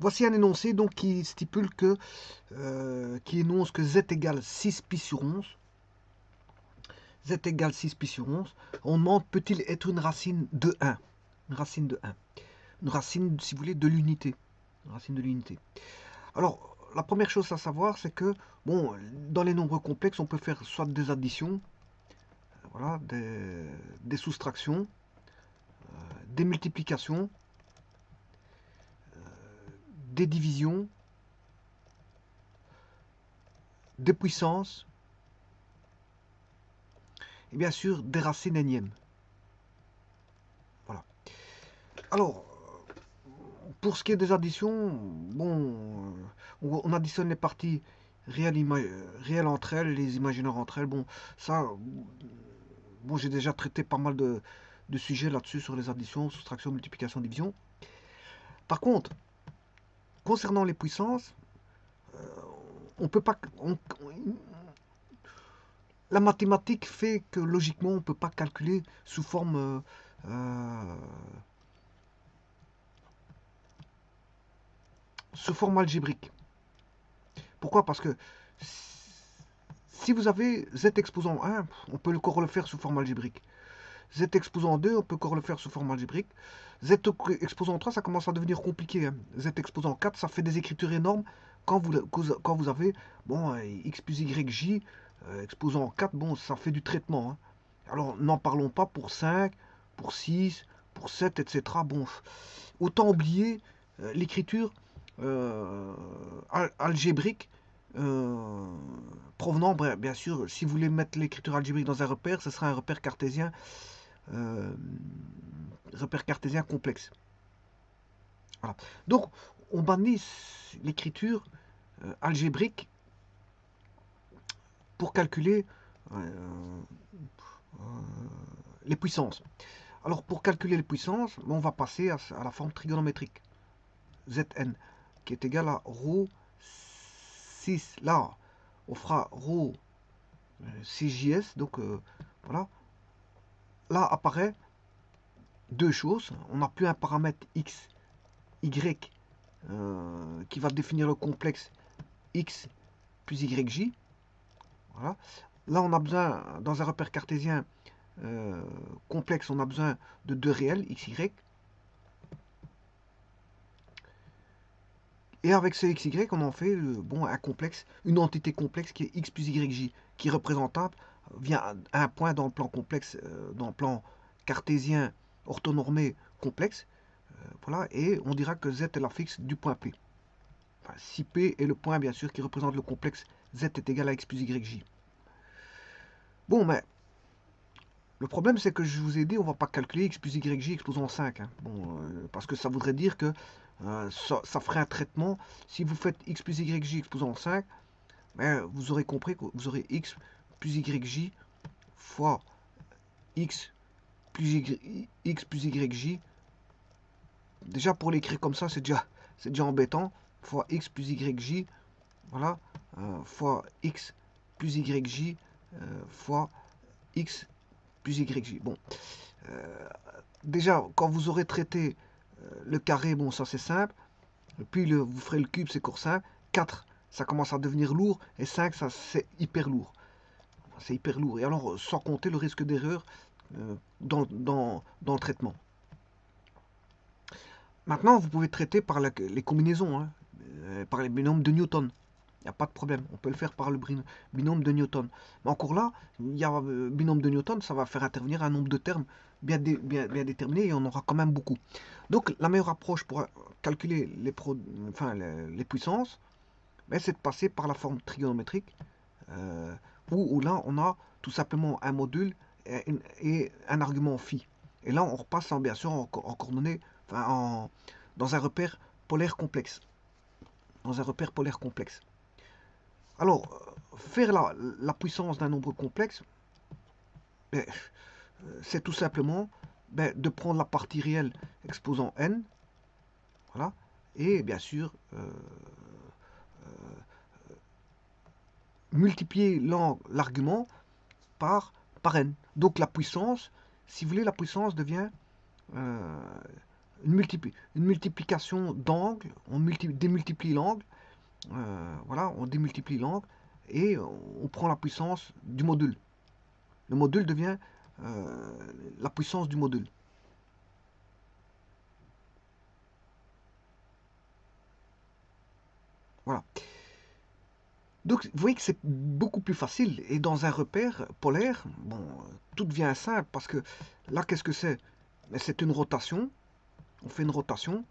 Voici un énoncé donc qui stipule que, qui énonce que z égale 6 pi sur 11. Z égale 6 pi sur 11. On demande peut-il être une racine de 1? Une racine de 1. Une racine, si vous voulez, de l'unité. Une racine de l'unité. Alors, la première chose à savoir, c'est que, bon, dans les nombres complexes, on peut faire soit des additions, voilà, des soustractions, des multiplications, des divisions, des puissances, et bien sûr des racines énièmes. Voilà. Alors, pour ce qui est des additions, bon, on additionne les parties réelles entre elles, les imaginaires entre elles. Bon, ça, bon, j'ai déjà traité pas mal de sujets là-dessus sur les additions, soustraction, multiplication, division. Par contre, concernant les puissances, on peut pas, la mathématique fait que logiquement, on ne peut pas calculer sous forme algébrique. Pourquoi? Parce que si vous avez z exposant 1, on peut encore le faire sous forme algébrique. Z exposant 2, on peut encore le faire sous forme algébrique. Z exposant 3, ça commence à devenir compliqué. Hein. Z exposant 4, ça fait des écritures énormes quand vous avez bon, x plus yj exposant 4, bon, ça fait du traitement. Hein. Alors, n'en parlons pas pour 5, pour 6, pour 7, etc. Bon, autant oublier l'écriture algébrique provenant, bien sûr, si vous voulez mettre l'écriture algébrique dans un repère, ce sera un euh, repère cartésien complexe. Voilà. Donc, on bannit l'écriture algébrique pour calculer les puissances. Alors, pour calculer les puissances, on va passer à la forme trigonométrique. Zn, qui est égal à ρ 6. Là, on fera ρ 6js. Donc, voilà. Là apparaît deux choses. On n'a plus un paramètre x, y, qui va définir le complexe x plus yj. Voilà. Là, on a besoin, dans un repère cartésien complexe, on a besoin de deux réels, x, y. Et avec ce xy, on en fait bon, un complexe, une entité complexe qui est x plus yj, qui est représentable via un point dans le plan complexe, dans le plan cartésien orthonormé complexe. Voilà, et on dira que z est la fixe du point P. Enfin, si P est le point, bien sûr, qui représente le complexe, z est égal à x plus yj. Bon, mais le problème, c'est que je vous ai dit, on ne va pas calculer x plus yj exposant 5. Hein. Bon, parce que ça voudrait dire que ça ferait un traitement. Si vous faites x plus yj exposant 5, ben, vous aurez compris que vous aurez x plus yj fois x plus yj. Déjà, pour l'écrire comme ça, c'est déjà embêtant. Fois x plus yj, voilà, fois x plus yj fois x plus yj. Bon, déjà, quand vous aurez traité le carré, bon, ça c'est simple. Puis vous ferez le cube, c'est court simple. 4, ça commence à devenir lourd. Et 5, ça c'est hyper lourd. C'est hyper lourd. Et alors, sans compter le risque d'erreur dans le traitement. Maintenant, vous pouvez traiter par les combinaisons, hein, par les binômes de Newton. Il n'y a pas de problème. On peut le faire par le binôme de Newton. Mais encore là, il y a binôme de Newton, ça va faire intervenir un nombre de termes bien déterminé et on aura quand même beaucoup. Donc, la meilleure approche pour calculer les puissances, c'est de passer par la forme trigonométrique, où là, on a tout simplement un module et un argument phi. Et là, on repasse bien sûr en coordonnées, dans un repère polaire complexe. Dans un repère polaire complexe. Alors, faire la puissance d'un nombre complexe, c'est tout simplement de prendre la partie réelle exposant n, voilà, et bien sûr multiplier l'argument par n. Donc la puissance, si vous voulez, la puissance devient une multiplication d'angles, démultiplie l'angle, voilà, on démultiplie l'angle et on prend la puissance du module. Le module devient la puissance du module. Voilà. Donc, vous voyez que c'est beaucoup plus facile. Et dans un repère polaire, bon, tout devient simple parce que là, qu'est-ce que c'est? C'est une rotation. On fait une rotation.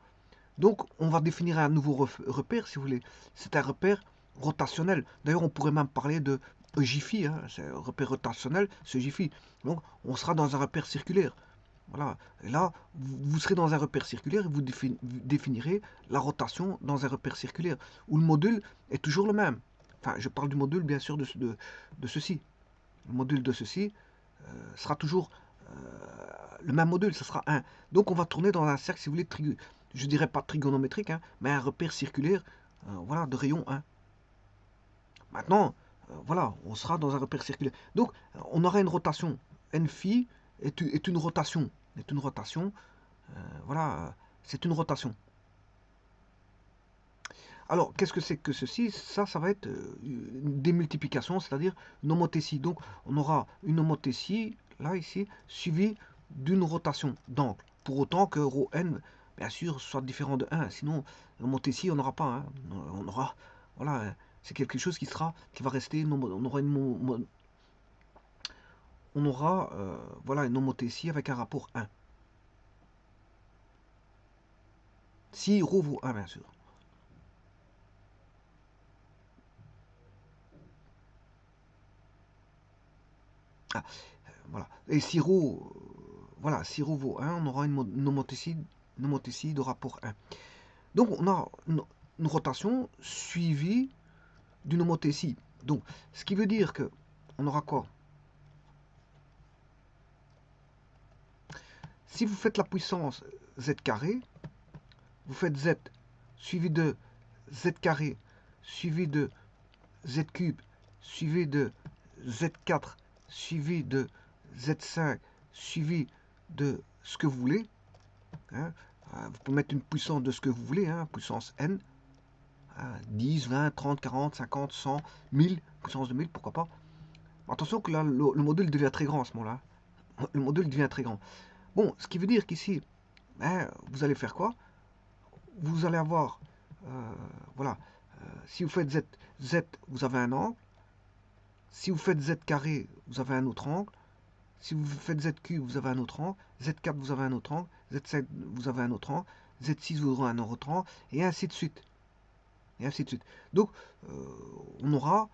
Donc, on va définir un nouveau repère, si vous voulez. C'est un repère rotationnel. D'ailleurs, on pourrait même parler de jiffy. Hein, c'est un repère rotationnel, c'est jiffy. Donc, on sera dans un repère circulaire. Voilà. Et là, vous serez dans un repère circulaire et vous définirez la rotation dans un repère circulaire, où le module est toujours le même. Enfin, je parle du module, bien sûr, de ceci. Le module de ceci sera toujours le même module, ce sera 1. Donc, on va tourner dans un cercle, si vous voulez, je dirais pas trigonométrique, hein, mais un repère circulaire, voilà, de rayon 1. Maintenant, voilà, on sera dans un repère circulaire. Donc, on aura une rotation. N phi est une rotation. Est une rotation. Voilà, c'est une rotation. Alors, qu'est-ce que c'est que ceci? Ça va être une démultiplication, c'est-à-dire une homothétie. Donc, on aura une homothétie, là, ici, suivie d'une rotation d'angle. Pour autant que ρ n, bien sûr, soit différent de 1. Sinon, l'homothétie, on n'aura pas. Hein. On aura, voilà, c'est quelque chose qui va rester, on aura voilà, une homothétie avec un rapport 1. Si ρ vaut 1, bien sûr. Ah, voilà. Et si ρ, voilà, si ρ vaut 1, on aura une homothétie de rapport 1. Donc on a une rotation suivie d'une homothétie. Donc, ce qui veut dire que on aura quoi? Si vous faites la puissance z carré, vous faites z suivi de z carré, suivi de z cube, suivi de z4, suivi de z5, suivi de ce que vous voulez. Hein. Vous pouvez mettre une puissance de ce que vous voulez, hein, puissance n. 10, 20, 30, 40, 50, 100, 1000, puissance de 1000, pourquoi pas. Attention que là, le module devient très grand à ce moment-là. Le module devient très grand. Bon, ce qui veut dire qu'ici, vous allez faire quoi? Vous allez avoir, voilà, si vous faites z, vous avez un angle. Si vous faites z carré, vous avez un autre angle. Si vous faites z cube, vous avez un autre angle. Z4, vous avez un autre angle. Z7, vous avez un autre angle. Z6, vous aurez un autre angle. Et ainsi de suite. Et ainsi de suite. Donc, on aura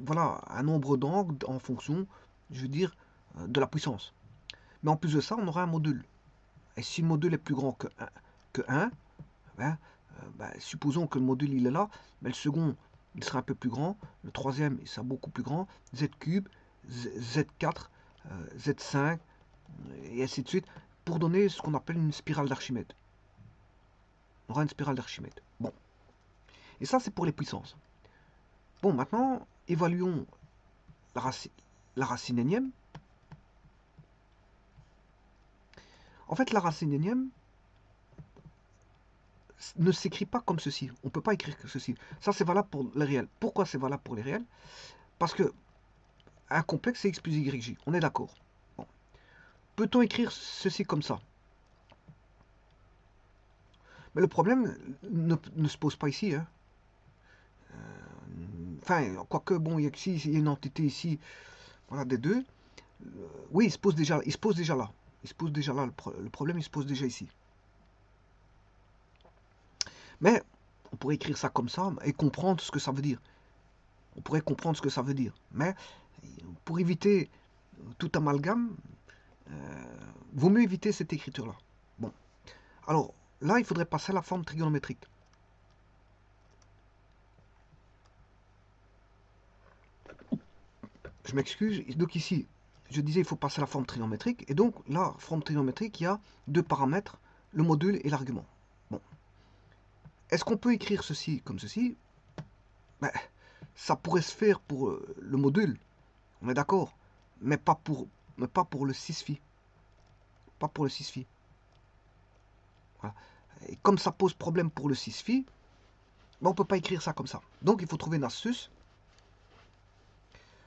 voilà, un nombre d'angles en fonction, je veux dire, de la puissance. Mais en plus de ça, on aura un module. Et si le module est plus grand que 1, supposons que le module il est là, mais le second il sera un peu plus grand, le troisième il sera beaucoup plus grand, z cube, z4, z5, et ainsi de suite, pour donner ce qu'on appelle une spirale d'Archimède. On aura une spirale d'Archimède. Bon. Et ça, c'est pour les puissances. Bon, maintenant, évaluons la racine énième. En fait, la racine énième ne s'écrit pas comme ceci. On ne peut pas écrire que ceci. Ça, c'est valable pour les réels. Pourquoi c'est valable pour les réels? Parce que un complexe, c'est x plus yj. On est d'accord. Bon. Peut-on écrire ceci comme ça? Mais le problème ne se pose pas ici. Hein. Enfin, quoique, bon, il y a une entité ici, voilà, des deux. Oui, il se pose déjà là. Il se pose déjà là. Le problème, il se pose déjà ici. Mais on pourrait écrire ça comme ça et comprendre ce que ça veut dire. On pourrait comprendre ce que ça veut dire. Mais pour éviter tout amalgame, vaut mieux éviter cette écriture-là. Bon. Alors, là, il faudrait passer à la forme trigonométrique. Je m'excuse. Donc ici, je disais il faut passer à la forme trigonométrique. Et donc, la forme trigonométrique, il y a deux paramètres, le module et l'argument. Bon. Est-ce qu'on peut écrire ceci comme ceci? Ben, ça pourrait se faire pour le module. On est d'accord. Mais pas pour le 6 phi. Pas pour le 6 phi. Voilà. Et comme ça pose problème pour le 6 phi, ben, on ne peut pas écrire ça comme ça. Donc il faut trouver une astuce.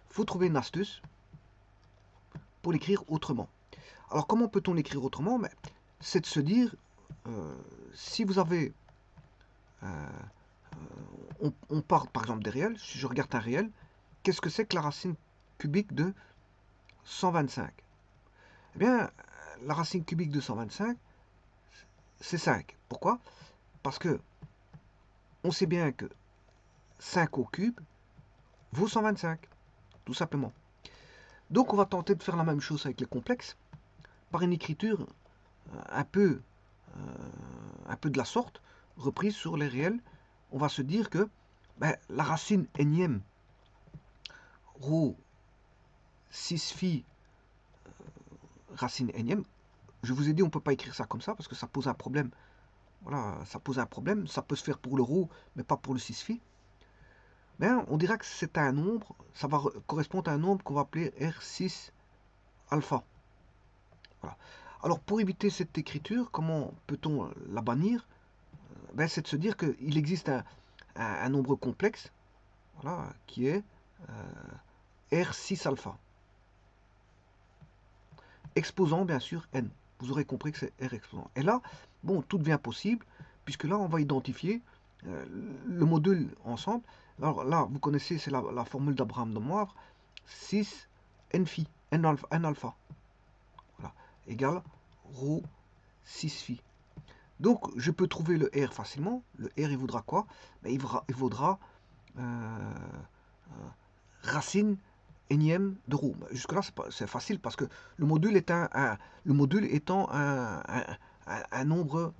Il faut trouver une astuce pour l'écrire autrement. Alors comment peut-on l'écrire autrement? Ben, c'est de se dire, si vous avez... on part par exemple des réels. Si je regarde un réel, qu'est-ce que c'est que la racine cubique de 125? Eh bien, la racine cubique de 125, c'est 5. Pourquoi? Parce que on sait bien que 5 au cube vaut 125, tout simplement. Donc on va tenter de faire la même chose avec les complexes, par une écriture un peu, de la sorte, reprise sur les réels. On va se dire que ben, la racine énième rho 6 phi racine énième, je vous ai dit on ne peut pas écrire ça comme ça parce que ça pose un problème. Voilà, ça pose un problème. Ça peut se faire pour le rho, mais pas pour le 6 phi. Ben, on dira que c'est un nombre, ça va correspondre à un nombre qu'on va appeler R6 alpha. Voilà. Alors pour éviter cette écriture, comment peut-on la bannir? Ben, c'est de se dire qu'il existe un nombre complexe, voilà, qui est R6 alpha. Exposant bien sûr n. Vous aurez compris que c'est R exposant. Et là, bon, tout devient possible, puisque là, on va identifier le module ensemble. Alors là, vous connaissez, c'est la formule d'Abraham de Moivre, 6 n phi, n alpha, voilà, égale rho 6 phi. Donc, je peux trouver le R facilement. Le R, il vaudra quoi? Ben, il vaudra racine énième de rho. Ben, jusque-là, c'est facile parce que le module, le module étant un nombre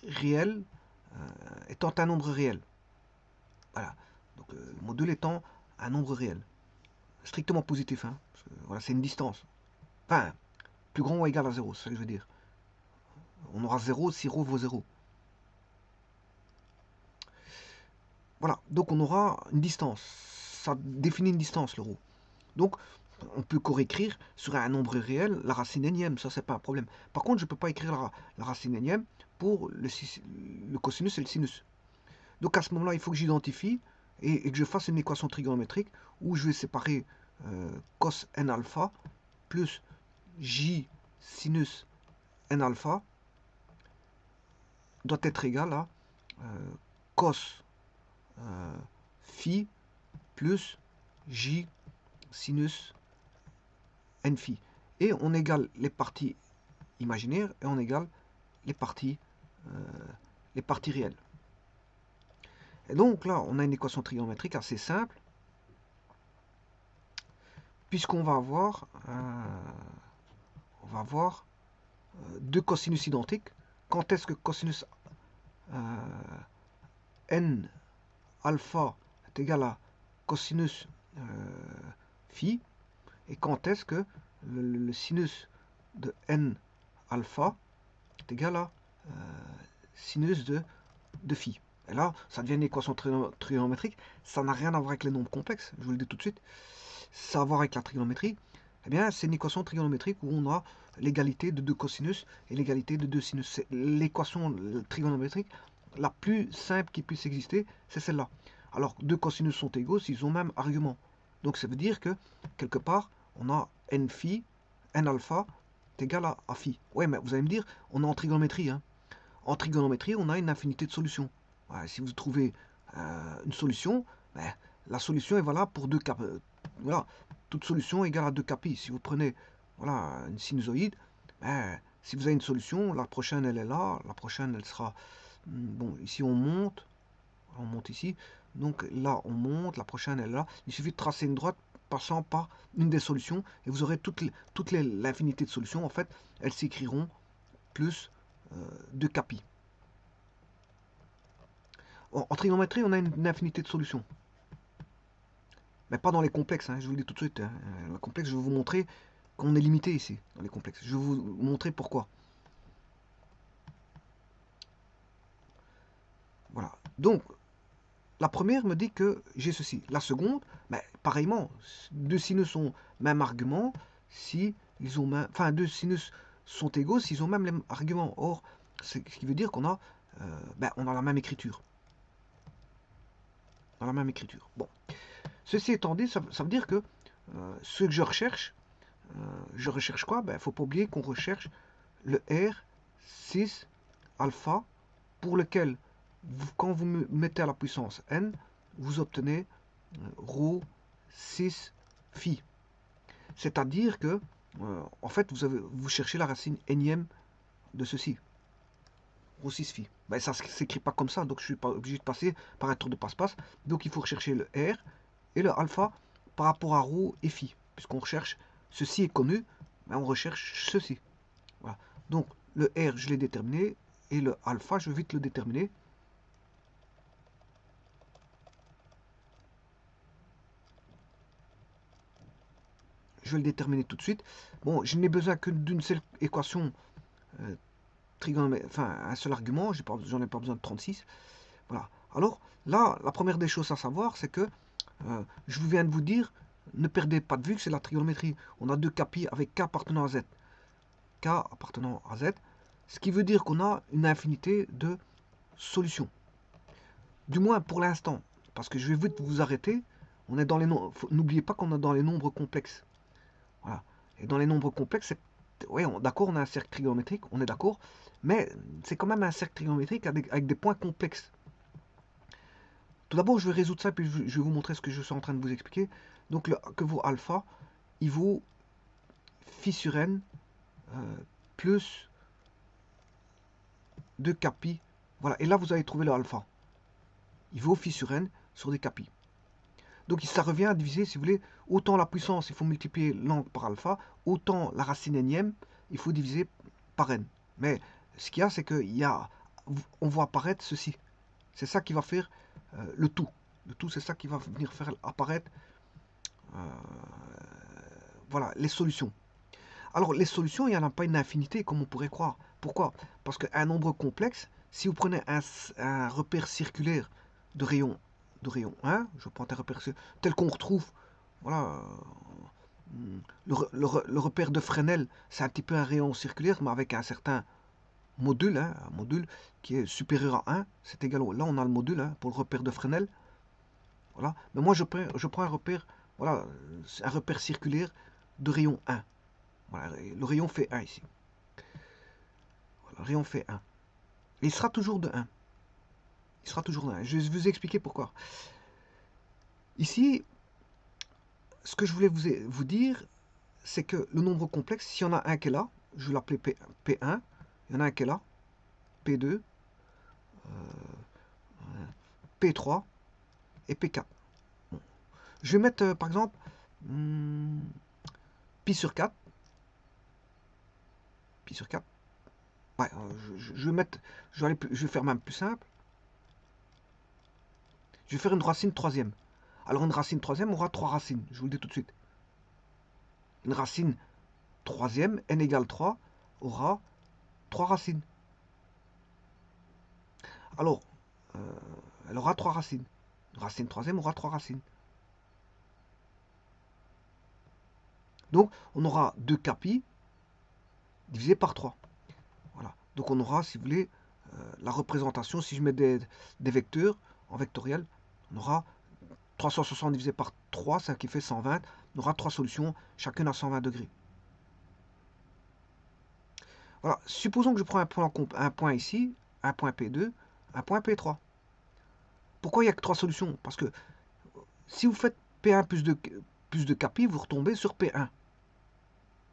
réel, étant un nombre réel. Voilà. Donc, le module étant un nombre réel. Strictement positif. Hein, voilà, c'est une distance. Enfin, plus grand ou égal à 0, c'est ce que je veux dire. On aura 0 si ρ vaut 0. Voilà, donc on aura une distance. Ça définit une distance, le ρ. Donc, on peut corécrire sur un nombre réel la racine énième, ça c'est pas un problème. Par contre, je ne peux pas écrire la racine énième pour le cosinus et le sinus. Donc à ce moment-là, il faut que j'identifie et que je fasse une équation trigonométrique où je vais séparer cos n alpha plus j sinus n alpha doit être égal à cos phi plus j sinus n phi. Et on égale les parties imaginaires et on égale les parties réelles. Et donc là, on a une équation trigonométrique assez simple, puisqu'on va avoir, deux cosinus identiques. Quand est-ce que cosinus n alpha est égal à cosinus phi, et quand est-ce que le sinus de n alpha est égal à sinus de phi. Et là, ça devient une équation trigonométrique. Ça n'a rien à voir avec les nombres complexes, je vous le dis tout de suite. Ça a à voir avec la trigonométrie. Eh bien, c'est une équation trigonométrique où on a l'égalité de deux cosinus et l'égalité de deux sinus. C'est l'équation trigonométrique la plus simple qui puisse exister, c'est celle-là. Alors, deux cosinus sont égaux s'ils ont même argument. Donc, ça veut dire que, quelque part, on a n phi, n alpha, est égal à phi. Ouais, mais vous allez me dire, on est en trigonométrie. Hein. En trigonométrie, on a une infinité de solutions. Ouais, si vous trouvez une solution, ben, la solution est valable pour deux cas. Voilà, toute solution égale à 2 capi. Si vous prenez voilà, une sinusoïde, ben, si vous avez une solution, la prochaine elle est là, la prochaine elle sera... Bon, ici on monte ici, donc là on monte, la prochaine elle est là. Il suffit de tracer une droite passant par une des solutions et vous aurez l'infinité de solutions. En fait, elles s'écriront plus 2 capi. En trigonométrie, on a une infinité de solutions. Mais pas dans les complexes, hein, je vous le dis tout de suite. Hein. Les complexes, je vais vous montrer qu'on est limité ici, dans les complexes. Je vais vous montrer pourquoi. Voilà. Donc, la première me dit que j'ai ceci. La seconde, ben, pareillement, deux sinus ont même argument si ils ont même, enfin, deux sinus sont égaux s'ils ont même les arguments. Or, Ce qui veut dire qu'on a, on a la même écriture. On a la même écriture. Bon. Ceci étant dit, ça veut dire que ce que je recherche quoi? Il ne faut pas oublier qu'on recherche le R6 alpha pour lequel, quand vous mettez à la puissance n, vous obtenez ρ 6 phi. C'est-à-dire que, en fait, vous cherchez la racine énième de ceci. Rho 6 phi. Ça ne s'écrit pas comme ça, donc je ne suis pas obligé de passer par un tour de passe-passe. Donc il faut rechercher le R et le alpha par rapport à ρ et phi. Puisqu'on recherche, ceci est connu, on recherche ceci. Voilà. Donc le R, je l'ai déterminé, et le alpha, je vais vite le déterminer. Je vais le déterminer tout de suite. Bon, je n'ai besoin que d'une seule équation trigonométrique, enfin un seul argument, j'en ai pas besoin de 36. Voilà. Alors là, la première des choses à savoir, c'est que je viens de vous dire, ne perdez pas de vue que c'est la trigonométrie. On a deux capis avec k appartenant à z. K appartenant à z, ce qui veut dire qu'on a une infinité de solutions. Du moins pour l'instant, parce que je vais vite vous arrêter. On est dans les n'oubliez pas qu'on est dans les nombres complexes. Voilà. Et dans les nombres complexes, oui, d'accord, on a un cercle trigonométrique, on est d'accord, mais c'est quand même un cercle trigonométrique avec des points complexes. Tout d'abord, je vais résoudre ça, puis je vais vous montrer ce que je suis en train de vous expliquer. Donc, que vaut alpha? Il vaut phi sur n plus 2 capi. Voilà, et là, vous allez trouver le alpha. Il vaut phi sur n sur des capi. Donc, ça revient à diviser, si vous voulez, autant la puissance, il faut multiplier l'angle par alpha, autant la racine énième, il faut diviser par n. Mais ce qu'il y a, c'est on voit apparaître ceci. C'est ça qui va faire le tout. Le tout, c'est ça qui va venir faire apparaître voilà, les solutions. Alors, les solutions, il n'y en a pas une infinité, comme on pourrait croire. Pourquoi? Parce qu'un nombre complexe, si vous prenez un repère circulaire de rayon 1, je prends un repère tel qu'on retrouve, voilà, le repère de Fresnel, c'est un petit peu un rayon circulaire, mais avec un certain module, un module qui est supérieur à 1, c'est égal au... Là, on a le module pour le repère de Fresnel. Voilà. Mais moi, je prends un repère, voilà, un repère circulaire de rayon 1. Voilà, le rayon fait 1 ici. Voilà, le rayon fait 1. Et il sera toujours de 1. Il sera toujours de 1. Je vais vous expliquer pourquoi. Ici, ce que je voulais vous dire, c'est que le nombre complexe, s'il y en a un qui est là, je vais l'appeler P1, il y en a un qui est là, P2, P3 et P4. Bon. Je vais mettre, par exemple, pi sur 4. Pi sur 4. Ouais, je vais mettre, je vais faire même plus simple. Je vais faire une racine troisième. Alors une racine troisième aura 3 racines, je vous le dis tout de suite. Une racine troisième, n égale 3, aura 3 racines. Alors, elle aura 3 racines. Une racine troisième aura 3 racines. Donc, on aura 2 capi divisé par 3. Voilà. Donc, on aura, si vous voulez, la représentation, si je mets des vecteurs en vectoriel, on aura 360 divisé par 3, ça qui fait 120. On aura 3 solutions, chacune à 120 degrés. Voilà. Supposons que je prends un point ici, un point P2, un point P3. Pourquoi il n'y a que 3 solutions? Parce que si vous faites P1 plus de capi, vous retombez sur P1.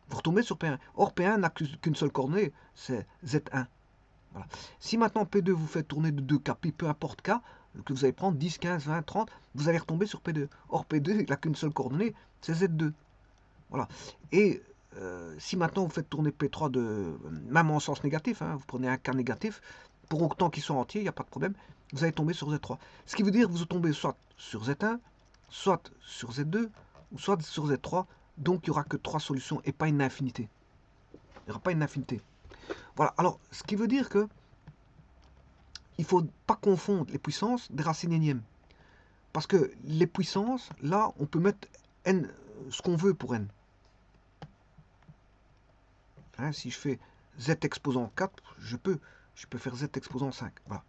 Vous retombez sur P1. Or, P1 n'a qu'une seule coordonnée, c'est Z1. Voilà. Si maintenant P2 vous fait tourner de 2 capi, peu importe K, que vous allez prendre 10, 15, 20, 30, vous allez retomber sur P2. Or, P2, il n'a qu'une seule coordonnée, c'est Z2. Voilà. Et si maintenant vous faites tourner P3 même en sens négatif, vous prenez un K négatif, pour autant qu'ils soient entiers, il n'y a pas de problème, vous allez tomber sur Z3. Ce qui veut dire que vous tombez soit sur Z1, soit sur Z2, ou soit sur Z3. Donc il n'y aura que 3 solutions et pas une infinité. Il n'y aura pas une infinité. Voilà, alors ce qui veut dire que il ne faut pas confondre les puissances des racines énièmes. Parce que les puissances, là, on peut mettre n, ce qu'on veut pour n. Si je fais z exposant 4, je peux. Je peux faire z exposant 5. Voilà.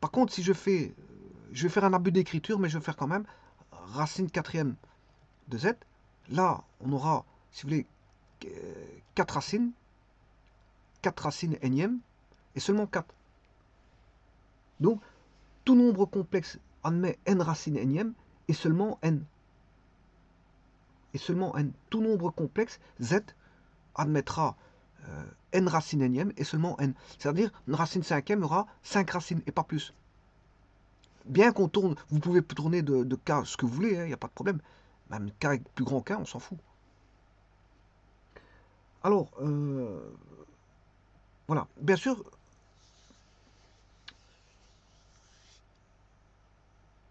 Par contre, si je vais faire un abus d'écriture, mais je vais faire quand même racine quatrième de z. Là, on aura, si vous voulez, 4 racines énièmes, et seulement 4. Donc, tout nombre complexe admet n racines énièmes, et seulement n. Et seulement n. Tout nombre complexe, z, admettra n racines énièmes, et seulement n. C'est-à-dire, une racine cinquième aura 5 racines, et pas plus. Bien qu'on tourne, vous pouvez tourner de k ce que vous voulez, il n'y a pas de problème. Même k avec plus grand qu'un, on s'en fout. Alors, voilà. Bien sûr,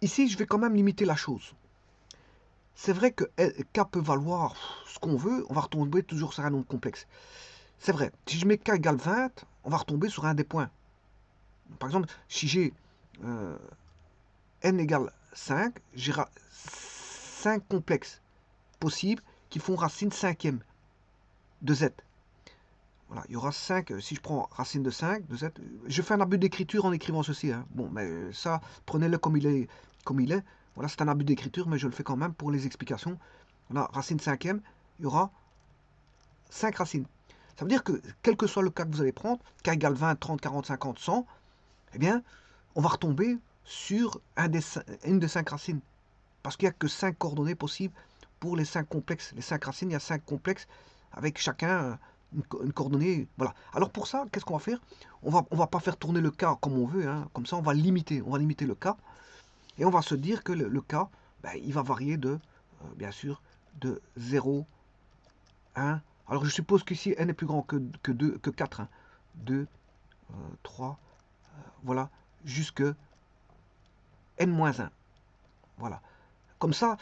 ici, je vais quand même limiter la chose. C'est vrai que k peut valoir ce qu'on veut, on va retomber toujours sur un nombre complexe. C'est vrai, si je mets k égale 20, on va retomber sur un des points. Par exemple, si j'ai n égale 5, j'ai 5 complexes possibles qui font racine cinquième de z. Voilà, il y aura 5, si je prends racine de 5, de z, je fais un abus d'écriture en écrivant ceci. Hein. Bon, mais ça, prenez-le comme il est. Voilà, c'est un abus d'écriture, mais je le fais quand même pour les explications. Voilà, racine cinquième, il y aura 5 racines. Ça veut dire que, quel que soit le cas que vous allez prendre, k égale 20, 30, 40, 50, 100, eh bien, on va retomber sur une des 5 racines. Parce qu'il n'y a que 5 coordonnées possibles pour les 5 complexes. Les 5 racines, il y a 5 complexes avec chacun une coordonnée. Voilà. Alors pour ça, qu'est-ce qu'on va faire? On va pas faire tourner le cas comme on veut. Hein. Comme ça, on va limiter le cas. Et on va se dire que le cas, ben, il va varier de, bien sûr, de 0, 1. Alors je suppose qu'ici, n est plus grand que 2, que 4. Hein. 2, 3, voilà, jusque n-1. Voilà. Comme ça,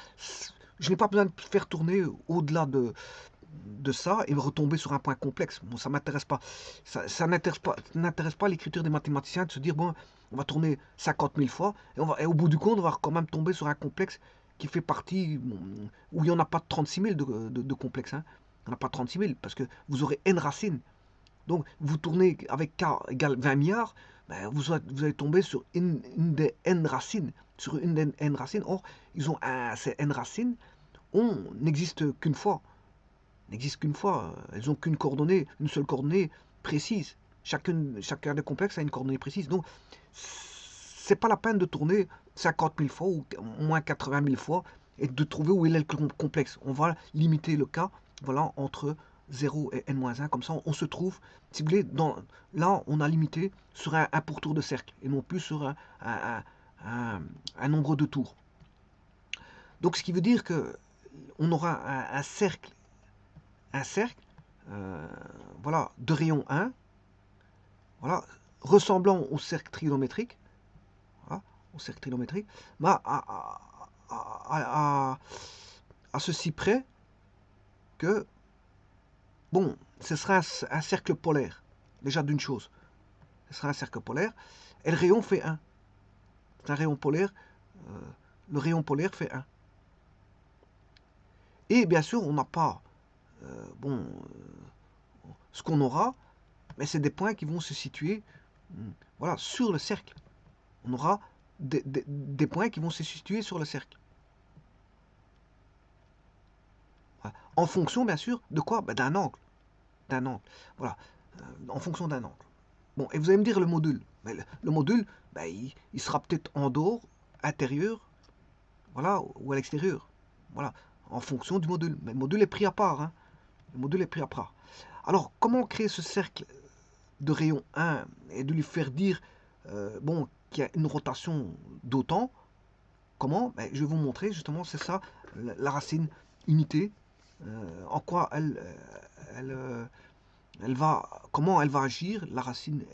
je n'ai pas besoin de faire tourner au-delà de ça et me retomber sur un point complexe. Bon, ça m'intéresse pas. Ça n'intéresse pas l'écriture des mathématiciens de se dire, bon, on va tourner 50 000 fois et au bout du compte, on va quand même tomber sur un complexe qui fait partie, où il n'y en a pas 36 000 de complexes. Hein. Il n'y en a pas 36 000 parce que vous aurez n racines. Donc, vous tournez avec k égale 20 milliards, ben, vous allez tomber sur une des n racines. Sur une des n racines. Or, ces n racines n'existent qu'une fois. N'existent qu'une fois. Elles n'ont qu'une coordonnée, une seule coordonnée précise. Chacun des complexes a une coordonnée précise. Donc, c'est pas la peine de tourner 50 000 fois ou moins 80 000 fois et de trouver où est le complexe. On va limiter le cas, voilà, entre 0 et n-1. Comme ça, on se trouve, si vous voulez, là, on a limité sur un pourtour de cercle et non plus sur un nombre de tours. Donc, ce qui veut dire que on aura un cercle, voilà, de rayon 1, voilà, ressemblant au cercle trigonométrique, voilà, mais à ceci près que, bon, ce sera un cercle polaire, déjà d'une chose, ce sera un cercle polaire, et le rayon fait 1. C'est un rayon polaire, le rayon polaire fait 1. Et bien sûr, on n'a pas, ce qu'on aura, mais c'est des points qui vont se situer, voilà, sur le cercle. On aura des points qui vont se situer sur le cercle. Voilà. En fonction, bien sûr, de quoi? Ben, d'un angle. Voilà. En fonction d'un angle. Bon, et vous allez me dire le module. Mais le module, ben, il sera peut-être en dehors, intérieur, voilà, ou à l'extérieur. Voilà. En fonction du module. Mais le module est pris à part. Hein. Le module est pris à part. Alors, comment créer ce cercle de rayon 1 et de lui faire dire, bon, qu'il y a une rotation d'autant? Comment? Ben, je vais vous montrer, justement, c'est ça, la racine unité, en quoi comment elle va agir, la racine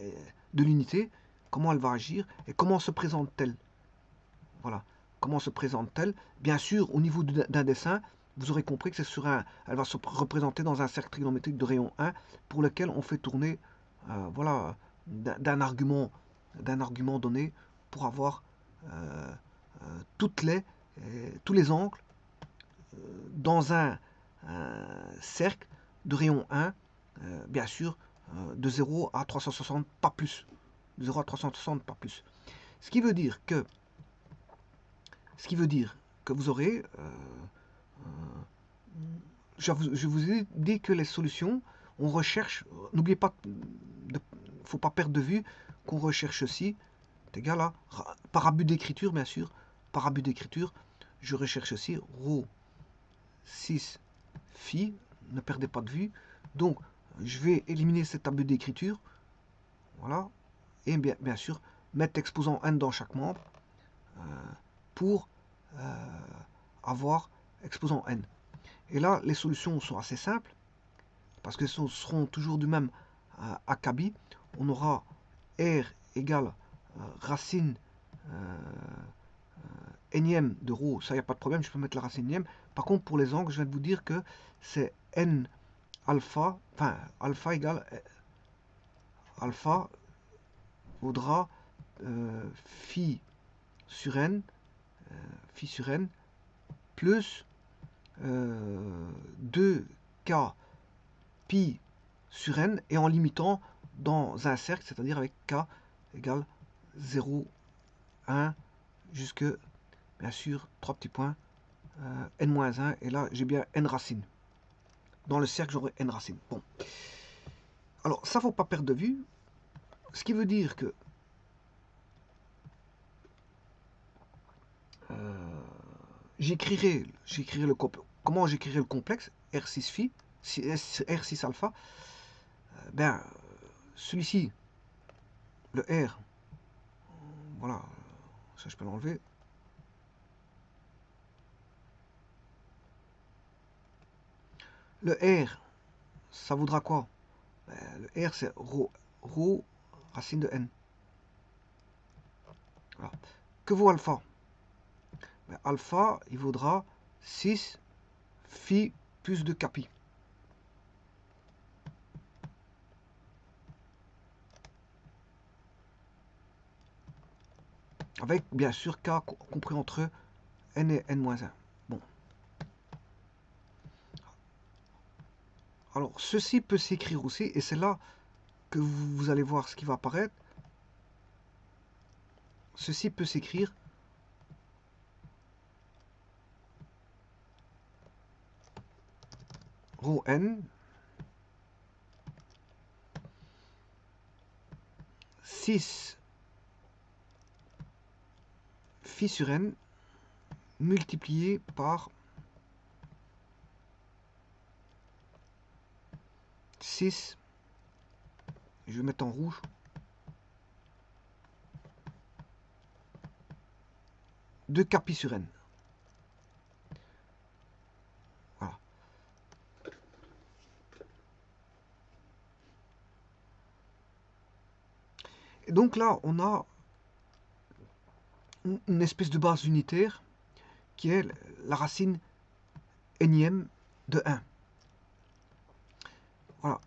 de l'unité, comment elle va agir, et comment se présente-t-elle? Voilà. Comment se présente-t-elle? Bien sûr, au niveau d'un dessin, vous aurez compris que elle va se représenter dans un cercle trigonométrique de rayon 1 pour lequel on fait tourner, voilà, d'un argument donné pour avoir tous les angles dans un cercle de rayon 1, bien sûr, de 0 à 360, pas plus. de 0 à 360, pas plus. Ce qui veut dire que vous aurez, je vous ai dit que les solutions, on recherche, n'oubliez pas, il ne faut pas perdre de vue qu'on recherche aussi, c'est égal à, par abus d'écriture bien sûr, par abus d'écriture, je recherche aussi ρ 6 phi, ne perdez pas de vue, donc je vais éliminer cet abus d'écriture, voilà, et bien sûr mettre exposant n dans chaque membre pour avoir exposant n. Et là, les solutions sont assez simples, parce que ce seront toujours du même acabit. On aura r égale racine énième de ρ, ça il n'y a pas de problème, je peux mettre la racine énième. Par contre, pour les angles, je viens de vous dire que c'est n alpha, enfin, alpha égale alpha vaudra phi sur n, plus 2k pi sur n, et en limitant dans un cercle, c'est-à-dire avec k égale 0, 1, jusque, bien sûr, 3 petits points, n-1, et là j'ai bien n racines. Dans le cercle, j'aurai n racines. Bon. Alors, ça, faut pas perdre de vue. Ce qui veut dire que j'écrirai le comment j'écrirai le complexe R6 phi, R6 alpha. Ben, celui-ci, le R, voilà, ça je peux l'enlever. Le R, ça vaudra quoi? Ben, le R, c'est ρ racine de n. Voilà. Que vaut alpha? Ben, alpha, il vaudra 6 phi plus 2 pi. Avec, bien sûr, k compris entre n et n-1. Bon. Alors, ceci peut s'écrire aussi, et c'est là que vous allez voir ce qui va apparaître. Ceci peut s'écrire ρ n 6 phi sur n multiplié par 6, je vais mettre en rouge, de k pi sur n. Voilà. Et donc là, on a une espèce de base unitaire qui est la racine énième de 1. Voilà.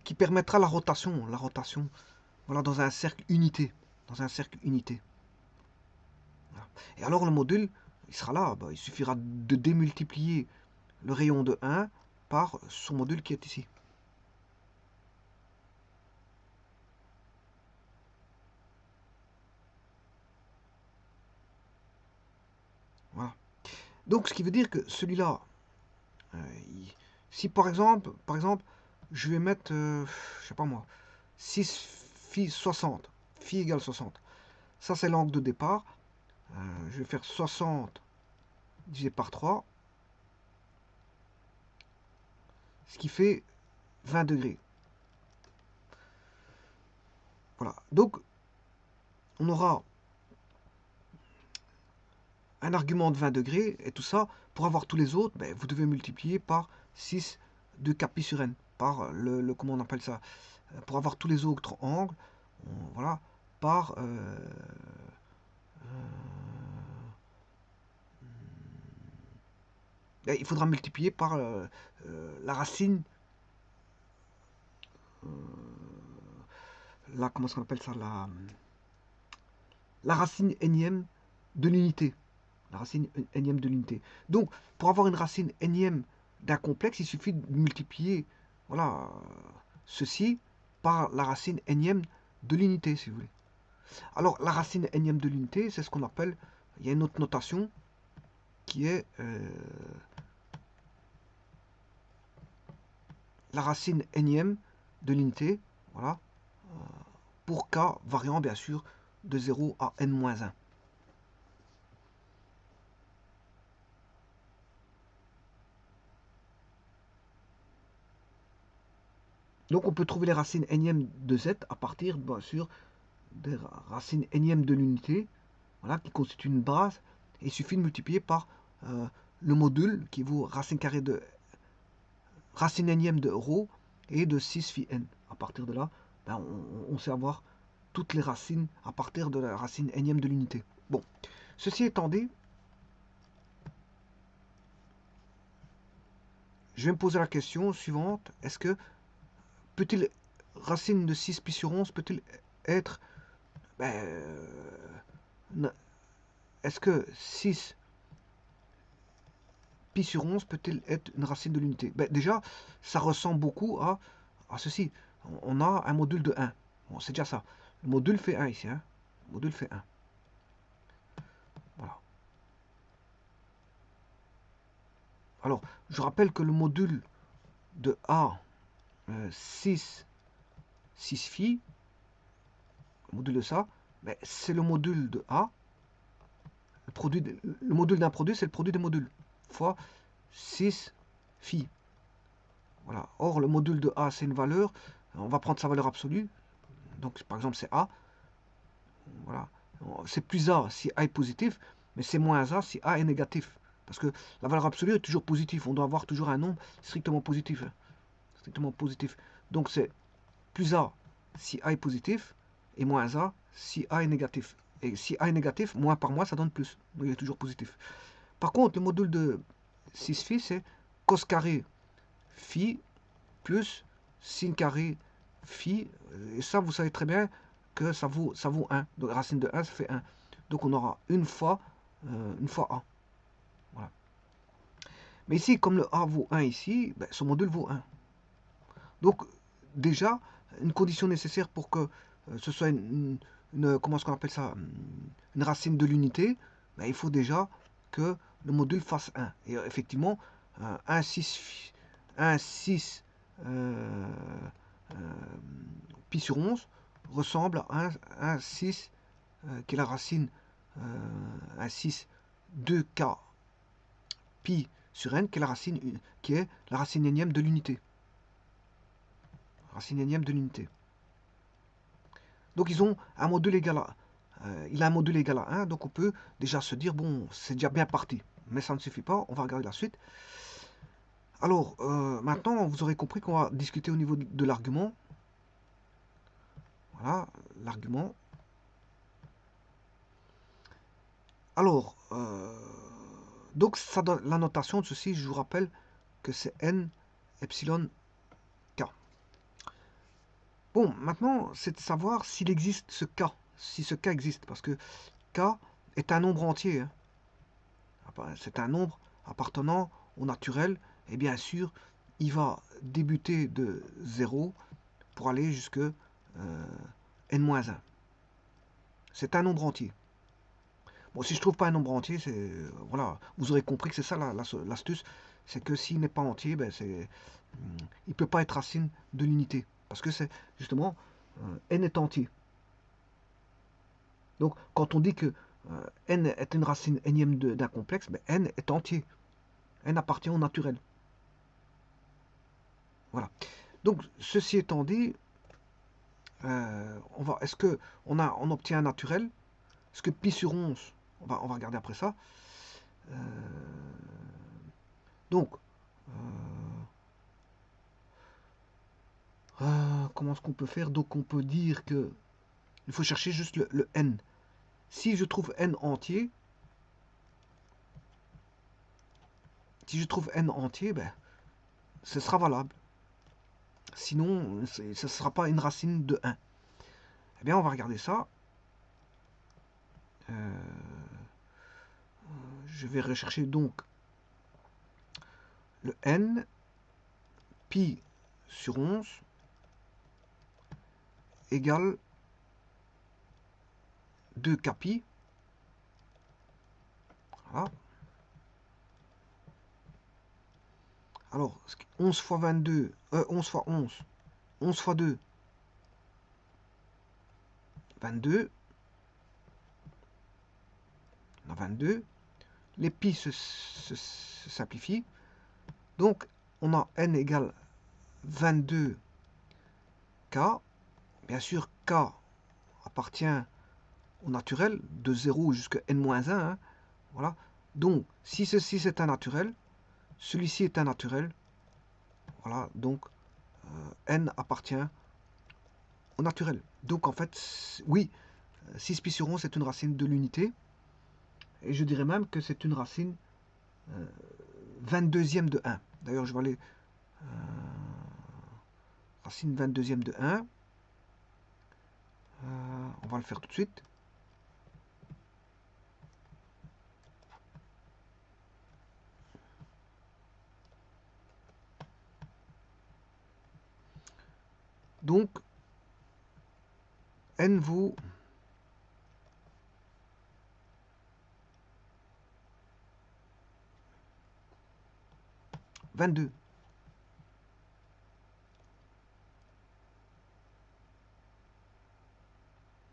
Qui permettra la rotation, voilà, dans un cercle unité. Voilà. Et alors le module, il sera là, bah, il suffira de démultiplier le rayon de 1 par son module qui est ici. Voilà. Donc ce qui veut dire que celui-là, si par exemple, je vais mettre, je sais pas moi, 6 phi 60, phi égale 60. Ça c'est l'angle de départ. Je vais faire 60 divisé par 3, ce qui fait 20 degrés. Voilà. Donc on aura un argument de 20 degrés, et tout ça, pour avoir tous les autres, ben, vous devez multiplier par 6 de k pi sur n, par comment on appelle ça, pour avoir tous les autres angles, voilà, par il faudra multiplier par la racine, comment on appelle ça, la racine énième de l'unité. La racine énième de l'unité. Donc, pour avoir une racine énième d'un complexe, il suffit de multiplier, voilà, ceci par la racine énième de l'unité, si vous voulez. Alors, la racine énième de l'unité, c'est ce qu'on appelle, il y a une autre notation qui est la racine énième de l'unité, voilà, pour k variant bien sûr de 0 à n-1. Donc on peut trouver les racines énièmes de z à partir bien sûr des racines énièmes de l'unité, voilà, qui constituent une base, et il suffit de multiplier par le module qui vaut racine carrée de racine énième de ρ et de 6 phi n. À partir de là, ben, on sait avoir toutes les racines à partir de la racine énième de l'unité. Bon, ceci étant dit, je vais me poser la question suivante. Est-ce que peut-il, racine de 6 pi sur 11 peut-il être, ben, est-ce que 6 pi sur 11 peut-il être une racine de l'unité? Ben, déjà, ça ressemble beaucoup à ceci. On a un module de 1. Bon, c'est déjà ça. Le module fait 1 ici. Hein. Le module fait 1. Voilà. Alors, je rappelle que le module de A, 6 phi, le module de ça, ben, c'est le module de A. Le module d'un produit, c'est le produit des modules. Fois 6 phi. Voilà. Or, le module de A, c'est une valeur. On va prendre sa valeur absolue. Donc, par exemple, c'est A. Voilà. C'est plus A si A est positif, mais c'est moins A si A est négatif. Parce que la valeur absolue est toujours positive. On doit avoir toujours un nombre strictement positif. Hein. Strictement positif. Donc, c'est plus A si A est positif et moins A si A est négatif. Et si A est négatif, moins par moins, ça donne plus. Donc, il est toujours positif. Par contre, le module de 6 phi, c'est cos carré phi plus sin carré phi. Et ça, vous savez très bien que ça vaut 1. Donc, racine de 1, ça fait 1. Donc, on aura une fois A. Voilà. Mais ici, comme le A vaut 1 ici, ben, son module vaut 1. Donc, déjà, une condition nécessaire pour que ce soit comment est-ce qu'on appelle ça, une racine de l'unité, ben, il faut déjà que le module fasse 1. Et effectivement, 1, 6 pi sur 11 ressemble à 1, 6, qui est la racine 1, 6, 2k pi sur n, qui est la racine énième de l'unité. Racine énième de l'unité. Donc ils ont un module égal à il a un module égal à 1, donc on peut déjà se dire, bon, c'est déjà bien parti. Mais ça ne suffit pas, on va regarder la suite. Alors, maintenant, vous aurez compris qu'on va discuter au niveau de l'argument. Voilà, l'argument. Alors, donc ça donne la notation de ceci, je vous rappelle que c'est n epsilon k. Bon, maintenant, c'est de savoir s'il existe ce k, si ce k existe, parce que k est un nombre entier. Hein. C'est un nombre appartenant au naturel, et bien sûr, il va débuter de 0 pour aller jusque n-1. C'est un nombre entier. Bon, si je trouve pas un nombre entier, c'est voilà, vous aurez compris que c'est ça l'astuce, c'est que s'il n'est pas entier, ben il peut pas être racine de l'unité, parce que c'est justement n est entier. Donc, quand on dit que n est une racine énième d'un complexe, ben, n est entier. N appartient au naturel. Donc, ceci étant dit, est-ce que on obtient un naturel? Est-ce que pi sur 11, on va regarder après ça. Donc, comment est-ce qu'on peut faire? Donc, on peut dire que il faut chercher juste le n. Si je trouve n entier, ben, ce sera valable. Sinon, ce ne sera pas une racine de 1. Eh bien, on va regarder ça. Je vais rechercher donc le n, pi sur 11 égale 2k pi. Voilà. Alors, 11 fois 22, 11 fois 11, 11 fois 2, 22. On a 22. Les pi se simplifient. Donc, on a n égale 22k. Bien sûr, k appartient au naturel, de 0 jusqu'à n-1. Hein. Voilà. Donc, si ceci c'est un naturel, celui-ci est un naturel. Voilà. Donc, n appartient au naturel. Donc, en fait, oui, 6 pi sur 11, c'est une racine de l'unité. Et je dirais même que c'est une racine 22e de 1. D'ailleurs, je vais aller racine 22e de 1. On va le faire tout de suite. Donc, n vaut 22.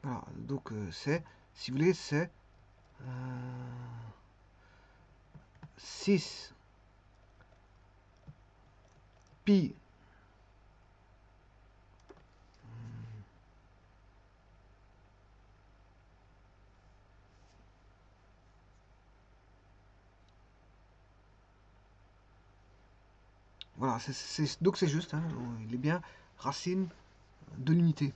Voilà, donc c'est, si vous voulez, c'est 6 pi voilà, donc c'est juste, hein, il est bien racine de l'unité.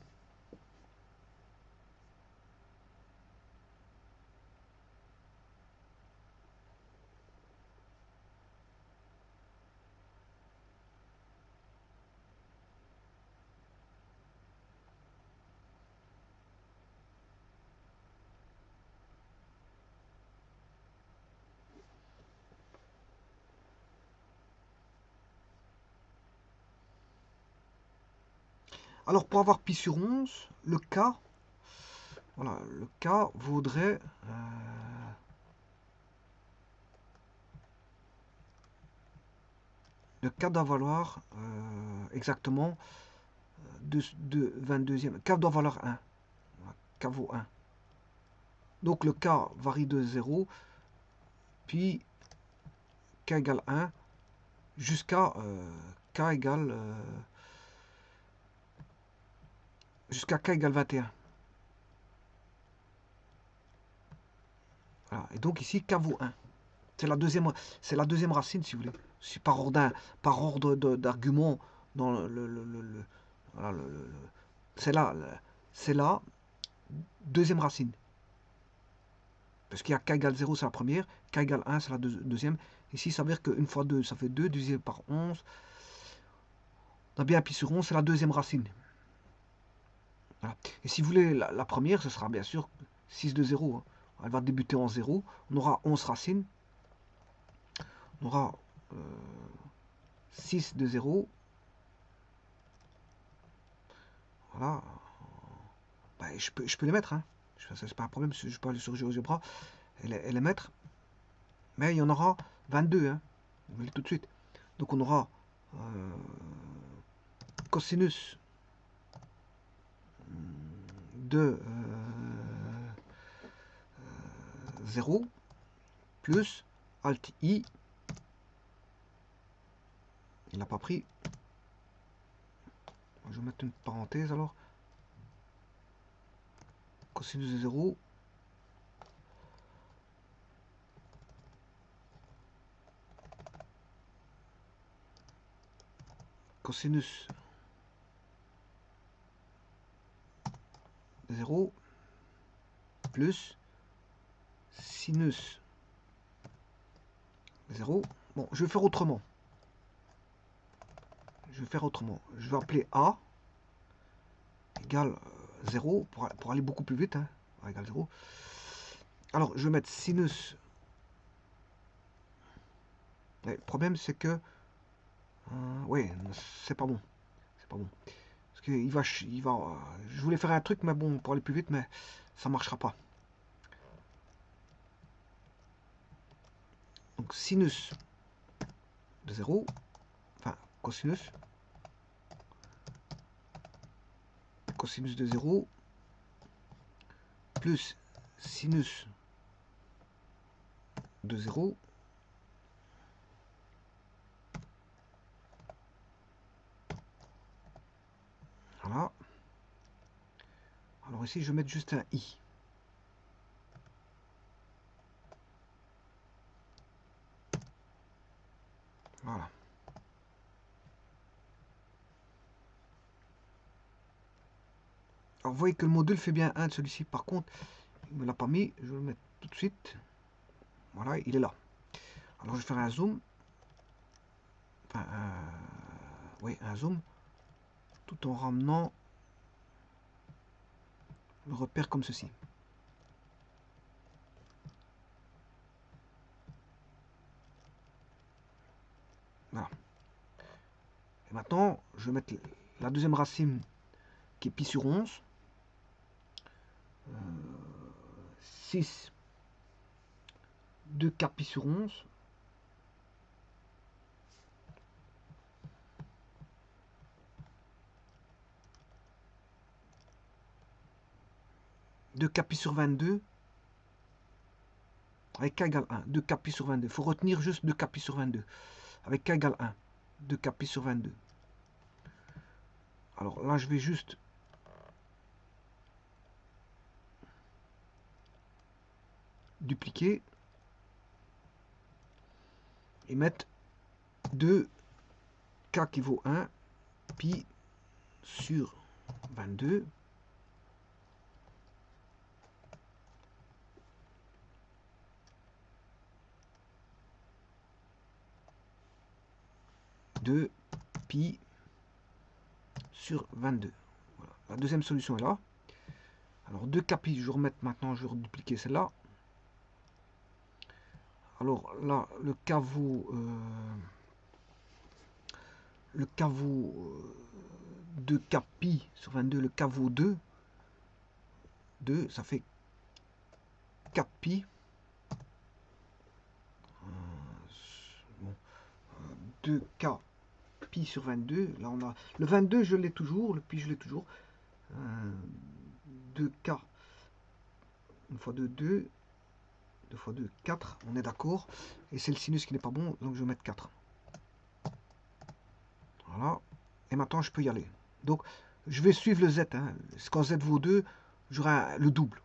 Alors pour avoir pi sur 11, le k, voilà, le k vaudrait le k doit valoir exactement de 22e. K doit valoir 1. Voilà, k vaut 1. Donc le k varie de 0, puis k égale 1, jusqu'à k égale jusqu'à k égale 21. Voilà. Et donc ici, k vaut 1. C'est la deuxième racine, si vous voulez. C'est par ordre d'argument dans voilà, c'est la deuxième racine. Parce qu'il y a k égale 0, c'est la première, k égale 1, c'est la deuxième. Ici, ça veut dire qu'une fois 2, ça fait 2, divisé par 11. On a bien pi sur 11, c'est la deuxième racine. Voilà. Et si vous voulez la première, ce sera bien sûr 6 de 0. Hein. Elle va débuter en 0. On aura 11 racines. On aura 6 de 0. Voilà. Ben, je peux les mettre. Hein. C'est pas un problème. Je peux aller sur GeoGebra et les mettre. Mais il y en aura 22. Hein. Vous voyez tout de suite. Donc on aura cosinus de 0 plus alt i. Il n'a pas pris. Je vais mettre une parenthèse alors. Cosinus de 0 cosinus de 0 plus sinus de 0. Bon, je vais faire autrement. Je vais appeler A égale 0 pour aller beaucoup plus vite. Hein. A égale 0. Alors, je vais mettre sinus. Ouais, le problème, c'est que... ouais, c'est pas bon. C'est pas bon. Parce qu'il va... je voulais faire un truc, mais bon, pour aller plus vite, mais ça marchera pas. Donc sinus de 0, enfin cosinus de 0 plus sinus de 0 voilà. Alors ici je vais mettre juste un i. Voilà. Alors vous voyez que le module fait bien 1 de celui-ci. Par contre, il ne me l'a pas mis. Je vais le mettre tout de suite. Voilà, il est là. Alors je vais faire un zoom. Enfin, oui, un zoom. Tout en ramenant le repère comme ceci. Voilà. Et maintenant, je vais mettre la deuxième racine qui est pi sur 11. 6 2k pi sur 11. De k pi sur 22 avec k égale 1. 2k pi sur 22. Il faut retenir juste 2k pi sur 22. Avec k égale 1. 2k pi sur 22. Alors là, je vais juste dupliquer et mettre 2k qui vaut 1 pi sur 22 2 pi sur 22. Voilà. La deuxième solution est là. Alors 2k pi, je vais remettre maintenant, je vais redupliquer celle-là. Alors là, le k vaut 2k pi sur 22, le k vaut 2. 2, ça fait 4 pi. Bon, 2k pi sur 22. Là, on a le 22, je l'ai toujours. Le pi, je l'ai toujours. 2k. 1 fois 2, 2. 2 fois 2, 4. On est d'accord. Et c'est le sinus qui n'est pas bon, donc je vais mettre 4. Voilà. Et maintenant, je peux y aller. Donc, je vais suivre le z. Hein. Quand z vaut 2, j'aurai le double.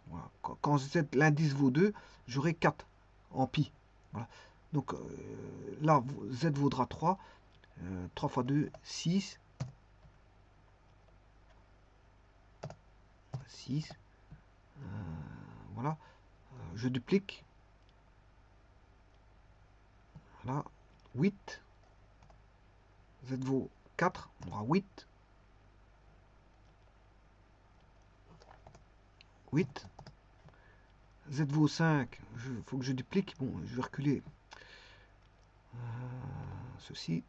Voilà. Quand l'indice vaut 2, j'aurai 4 en pi. Voilà. Donc là, z vaudra 3. 3 fois 2, 6. 6. Voilà. Je duplique. Voilà. 8. Z vaut 4. On aura 8. 8. Z vaut 5. Il faut que je duplique. Bon, je vais reculer ceci.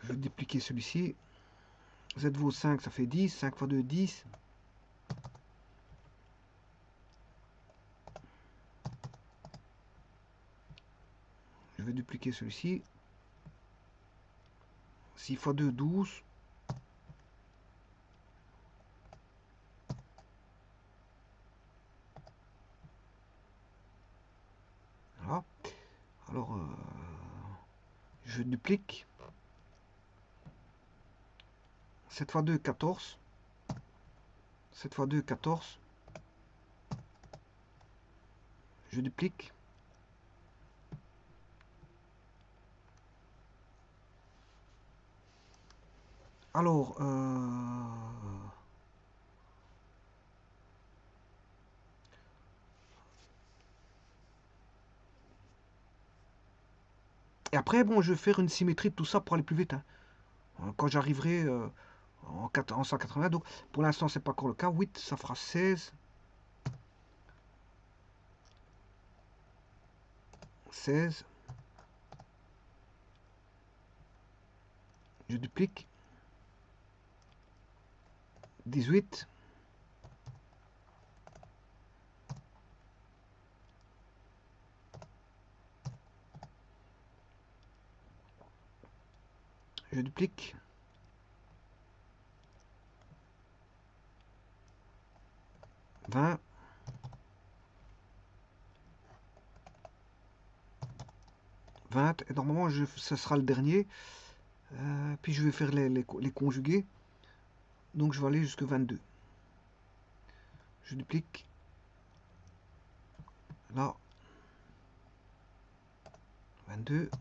Je vais dupliquer celui-ci. Z vaut 5, ça fait 10. 5 fois 2, 10. Je vais dupliquer celui-ci. 6 fois 2, 12. Voilà. Alors, je duplique. 7 fois 2, 14. 7 fois 2, 14. Je duplique. Alors, et après, bon, je vais faire une symétrie de tout ça pour aller plus vite. Hein. Quand j'arriverai en 180, donc pour l'instant, c'est pas encore le cas. 8, ça fera 16. 16. Je duplique. 18. Je duplique. 20. 20. Et normalement, ce sera le dernier. Puis je vais faire les conjugués. Donc je vais aller jusqu'à 22. Je duplique. Là. 22.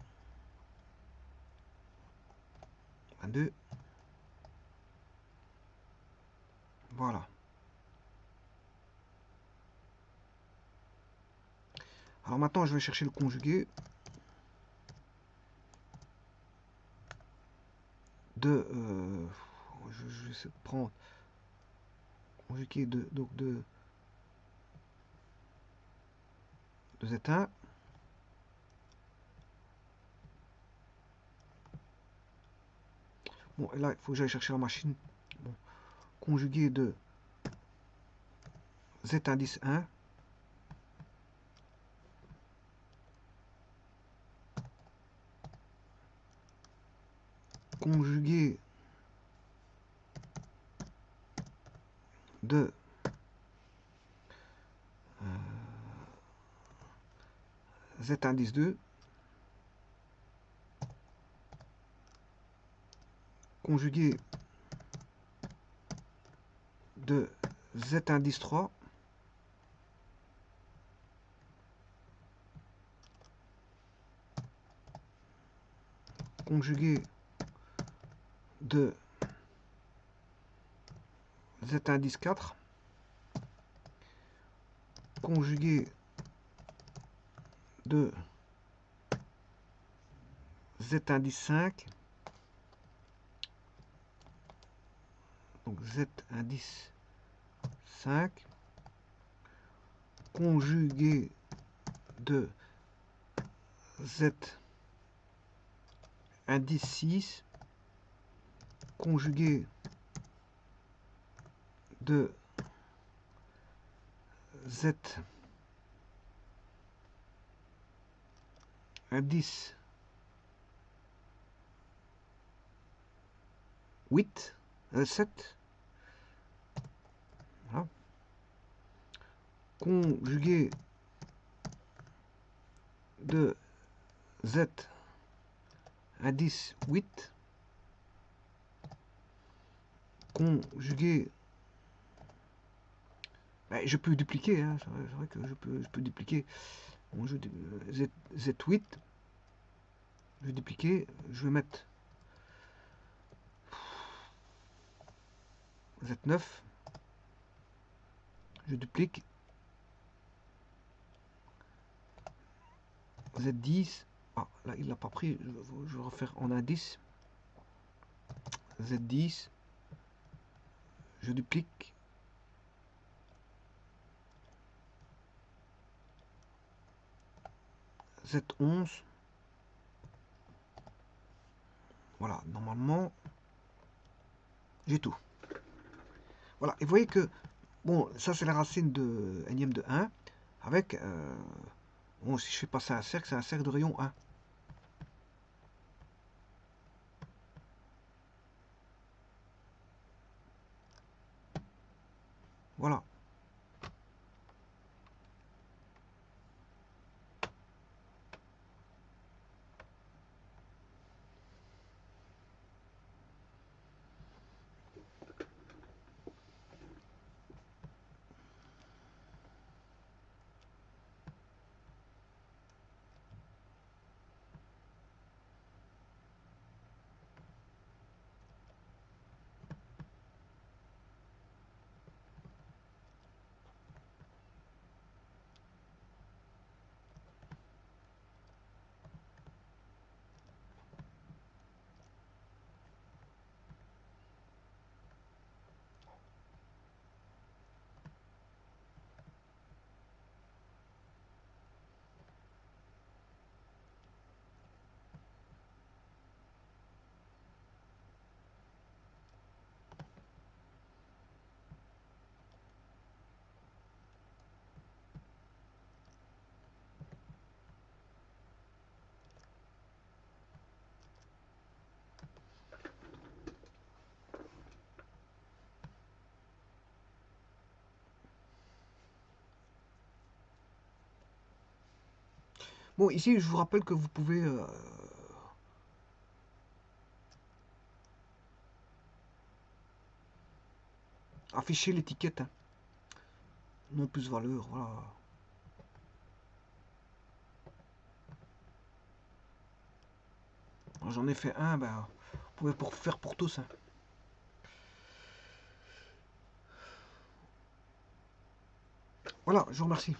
22. Voilà. Alors maintenant, je vais chercher le conjugué de... je vais essayer de prendre conjugué de Z1. Bon, et là, il faut que j'aille chercher la machine. Bon. Conjugué de Z indice 1. Conjugué de Z indice 2. Conjugué de Z indice 3. Conjugué de Z indice 4. Conjugué de Z indice 5. Donc Z indice 5. Conjugué de Z indice 6. Conjugué de Z indice 8, 7. Voilà. Conjugué de Z indice 8. Conjugué. Ben, je peux dupliquer, hein, c'est vrai que je peux dupliquer. Bon, Z8. Je vais dupliquer. Je vais mettre Z9. Je duplique. Z10. Ah, là, il l'a pas pris. Je vais refaire en indice. Z10. Je duplique. Z11. Voilà, normalement, j'ai tout. Voilà, et vous voyez que, bon, ça c'est la racine de n de 1, avec, bon, si je fais passer un cercle, c'est un cercle de rayon 1. Voilà. Bon, ici, je vous rappelle que vous pouvez afficher l'étiquette, hein. Non plus valeur, voilà. J'en ai fait un, ben, vous pouvez faire pour tous, hein. Voilà, je vous remercie.